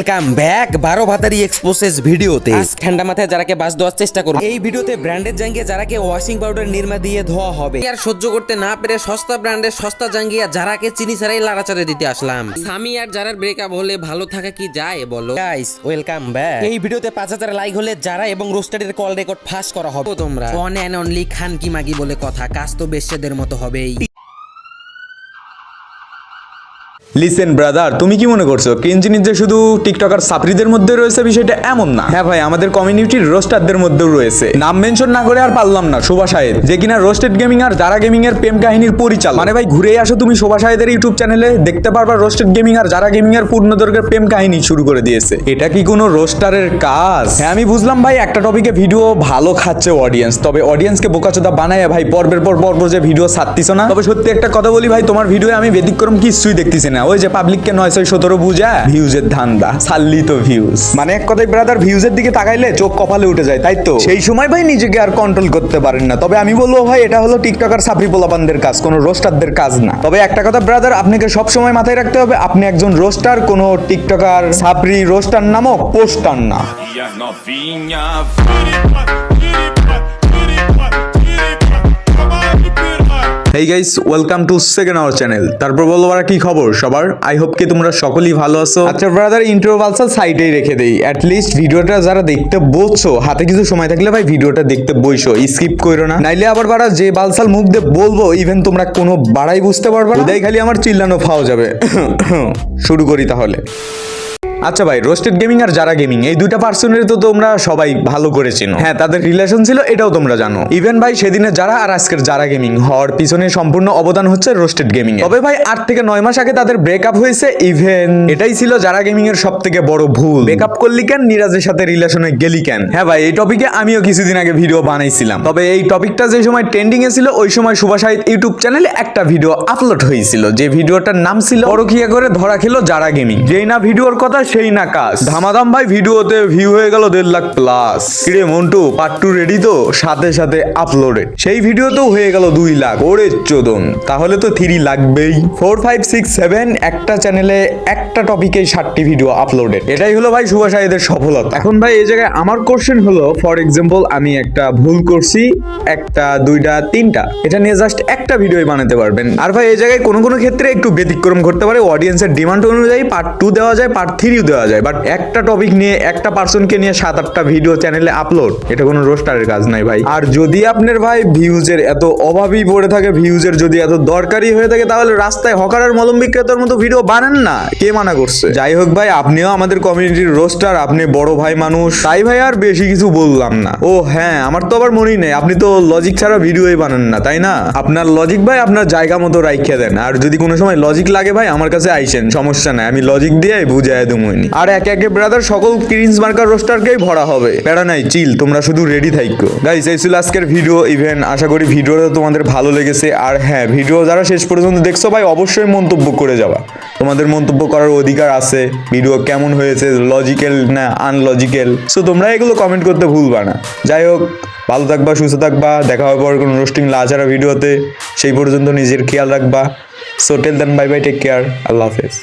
Welcome back 12 ভাতারি এক্সপোসেস ভিডিওতে। ঠান্ডা মাথায় যারাকে বাস দেওয়ার চেষ্টা করব। এই ভিডিওতে ব্র্যান্ডের জাঙ্গিয়া যারাকে ওয়াশিং পাউডার নির্মা দিয়ে ধোয়া হবে। আর সহ্য করতে না পেরে সস্তা ব্র্যান্ডের সস্তা জাঙ্গিয়া যারাকে চিনি ছাড়াই লাড়াচাড়ে দিতে আসলাম। স্বামী আর যারার ব্রেকআপ হলে ভালো থাকা কি যায় বলো গাইস, ওয়েলকাম ব্যাক। এই ভিডিওতে 5000 লাইক হলে যারা এবং রোস্টারের কল রেকর্ড ফাঁস করা হবে। তোমরা ওয়ান এন্ড অনলি খান কি মাগি বলে কথা, কাজ তো বেশ্যেদের মতো হবেই। লিসেন ব্রাদার, তুমি কি মনে করছো ক্রিঞ্জিনিস যে শুধু টিকটকার সাপরিদের মধ্যে রয়েছে বিষয়টা এমন না। হ্যাঁ ভাই, আমাদের কমিউনিটির রোস্টারদের মধ্যেও রয়েছে। নাম মেনশন না করে আর পারলাম না, শোভা শাহেদ, যে কিনা রোস্টেড গেমিং আর যারা গেমিং এর প্রেম কাহিনীর পরিচালক। মানে ভাই ঘুরেই আসো তুমি শোভা শাহেদের ইউটিউব চ্যানেলে, দেখতে পারবা রোস্টেড গেমিং আর যারা গেমিং এর পূর্ণদৈর্ঘ্যের প্রেম কাহিনী শুরু করে দিয়েছে। এটা কি কোনো রোস্টারের কাজ? হ্যাঁ আমি বুঝলাম ভাই, একটা টপিকে ভিডিও ভালো খাচ্ছে অডিয়েন্স, তবে অডিয়েন্সকে বোকাচোদা বানায় ভাই পর্বের পর পর্ব যে ভিডিও ছাড়তিস না। তবে সত্যি একটা কথা বলি ভাই, তোমার ভিডিও আমি ব্যতিক্রম কিছুই দেখতেছি না। ওই যে পাবলিককে 917 বুঝা ভিউজের ধান্দা, ছাড়লি তো ভিউজ। মানে এক কথায় ব্রাদার, ভিউজের দিকে তাকাইলে চোখ কপালে উঠে যায়, তাই তো? সেই সময় ভাই নিজেকে আর কন্ট্রোল করতে পারেন না। তবে আমি বলবো ভাই, এটা হলো টিকটকার সাপরি পোলাপানদের কাজ, কোনো রোস্টারদের কাজ না। তবে একটা কথা ব্রাদার, আপনাকে সব সময় মাথায় রাখতে হবে, আপনি একজন রোস্টার, কোনো টিকটকার সাপরি রোস্টার নামক পোস্টার না। Hey guys, welcome to second our channel. তারপর বলো কি খবর সবার? আই হোপ কি তোমরা সকলেই ভালো আছো। আচ্ছা ব্রাদার, ইন্ট্রো বালসাল সাইডেই রেখে দেই। অ্যাট লিস্ট ভিডিওটা যারা দেখতে বসছো, হাতে কিছু সময় থাকলে ভাই ভিডিওটা দেখতে বইসো, স্কিপ করো না। নাইলে আবার বাড়া যে বালসাল মুখ দিয়ে বলবো, ইভেন তোমরা কোনো বাড়াই বুঝতে পারবে না। ওটাই খালি আমার চিল্লানো ফাও যাবে। শুরু করি তাহলে। আচ্ছা ভাই, রোস্টেড গেমিং আর যারা গেমিং এই দুইটা পার্সনের তো তোমরা সবাই ভালো করে চিনো। হ্যাঁ, তাদের রিলেশন ছিল এটাও তোমরা জানো। ইভেন ভাই সেদিনে যারা আর আজকের যারা গেমিং হওয়ার পিছনে সম্পূর্ণ অবদান হচ্ছে রোস্টেড গেমিং এর। তবে ভাই 8 থেকে 9 মাস আগে তাদের ব্রেকআপ হয়েছে। ইভেন এটাই ছিল যারা গেমিং এর সবথেকে বড় ভুল। ব্রেকআপ করলি কেন, নিরাজের সাথে রিলেশনে গেলি কেন? হ্যাঁ ভাই, এই টপিকে আমিও কিছুদিন আগে ভিডিও বানাইছিলাম। তবে এই টপিকটা যে সময় ট্রেন্ডিং এ ছিল, ওই সময় শোভা শাহেদ ইউটিউব চ্যানেলে একটা ভিডিও আপলোড হয়েছিল, যে ভিডিওটার নাম ছিল পরকিয়া করে ধরা খেলো যারা গেমিং। যেই না ভিডিওর কথা সেই না কাজ। ধামাধাম ভাই ভিডিওতে ভিউ হয়ে গেল 1.5 লাখ প্লাস। কিরে মন্টু, পার্ট 2 রেডি তো? সাথে সাথে আপলোডেড। সেই ভিডিওতেও হয়ে গেল 2 লাখ। ওরে চোদন, তাহলে তো 3 লাগবেই। 4, 5, 6, 7 একটা চ্যানেলে একটা টপিকে 60টি ভিডিও আপলোডেড। এটাই হলো ভাই শোভা শাহেদের সফলতা। এখন ভাই এই জায়গায় আমার কোশ্চেন হলো, ফর এক্সাম্পল আমি একটা ভুল করছি, একটা, দুইটা, তিনটা, এটা নিয়ে জাস্ট একটা ভিডিওই বানাতে পারবেন। আর ভাই এই জায়গায় কোনো কোনো ক্ষেত্রে একটু ব্যতিক্রম করতে পারে, অডিয়েন্সের ডিমান্ড অনুযায়ী পার্ট 2 দেওয়া যায়, পার্ট 3ও দেওয়া যায়। বাট একটা টপিক নিয়ে একটা পার্সনকে নিয়ে 7-8টা ভিডিও চ্যানেলে আপলোড, এটা কোনো রোস্টারের কাজ নাই ভাই। আর যদি আপনার ভাই ভিউজের এত অভাবই পড়ে থাকে, ভিউজের যদি এত দরকারি হয়ে থাকে, তাহলে রাস্তায় হকার আর মলম বিক্রেতার মতো ভিডিও বানান না, কে মানা করছে? যাই হোক ভাই, আপনিও আমাদের কমিউনিটির রোস্টার, আপনি বড় ভাই মানুষ, তাই ভাই আর বেশি কিছু বললাম না। ও হ্যাঁ, আমার তো আবার মনেই নেই, আপনি তো লজিক ছাড়া ভিডিওই বানান না, তাই না? আপনার লজিক ভাই আপনার জায়গা মতো রাইখা দেন। আর যদি কোনো সময় লজিক লাগে ভাই আমার কাছে আইসেন, সমস্যা নাই, আমি লজিক দিয়ে বুঝাই দেবনি। আর একে একে ব্রাদার সকল ক্রিঞ্জ মার্কার রোস্টারকেই ভরা হবে, প্যারা নাই, চিল, তোমরা শুধু রেডি থাকো গাইস। এই ছিল আজকের ভিডিও। ইভেন আশা করি ভিডিওটা তোমাদের ভালো লেগেছে। আর হ্যাঁ, ভিডিও যারা শেষ পর্যন্ত দেখছো ভাই, অবশ্যই মন্তব্য করে যাবা, তোমাদের মন্তব্য করার অধিকার আছে। ভিডিও কেমন হয়েছে, লজিক্যাল না আনলজিক্যাল, সো তোমরা এগুলো কমেন্ট করতে ভুলবা না। যাই হোক, ভালো থাকবা, সুস্থ থাকবা, দেখা হবে পরে কোনো রোস্টিং লাচারা ভিডিওতে। সেই পর্যন্ত নিজের খেয়াল রাখবা। সো টেল দেন বাই বাই, টেক কেয়ার, আল্লাহ হাফেজ।